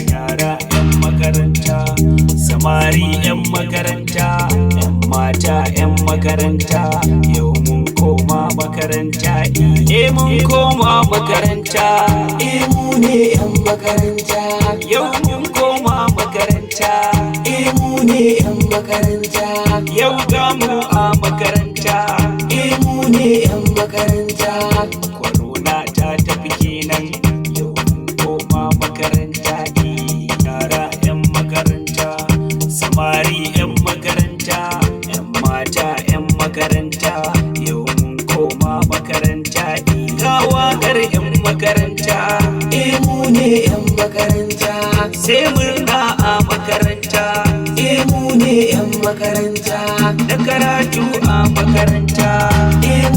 Yara 'yan makaranta, samari 'yan makaranta, 'yan mata 'yan makaranta, yau mun koma makaranta, mun koma makaranta, mu ne 'yan makaranta, yau mun koma makaranta, mu ne 'yan makaranta, yau ga mu a makaranta, mu ne 'yan makaranta, corona ta tafi kenan, yau mun koma makaranta, yara 'yan makaranta, samari 'yan makaranta, 'yan mata 'yan makaranta, yau mun koma makaranta, ga waƙar 'yan makaranta, mu ne 'yan makaranta, sai murna a makaranta, mu ne 'yan makaranta, da karatu a makaranta,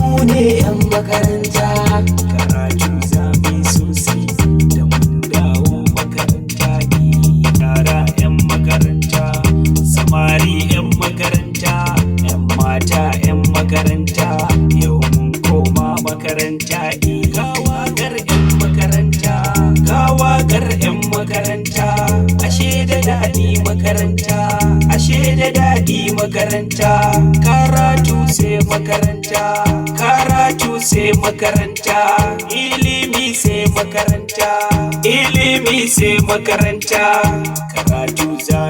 mu ne 'yan makaranta, karatu zafi sosai da mun dawo makaranta, yara 'yan makaranta, samari 'yan makaranta, 'yan mata 'yan makaranta, yau mun koma makaranta, ga waƙar 'yan makaranta, ga waƙar 'yan makaranta, ashe da daɗi makaranta, ashe da daɗi makaranta, karatu sai makaranta, karatu sai makaranta, ilimi sai makaranta, ilimi sai makaranta, karatu za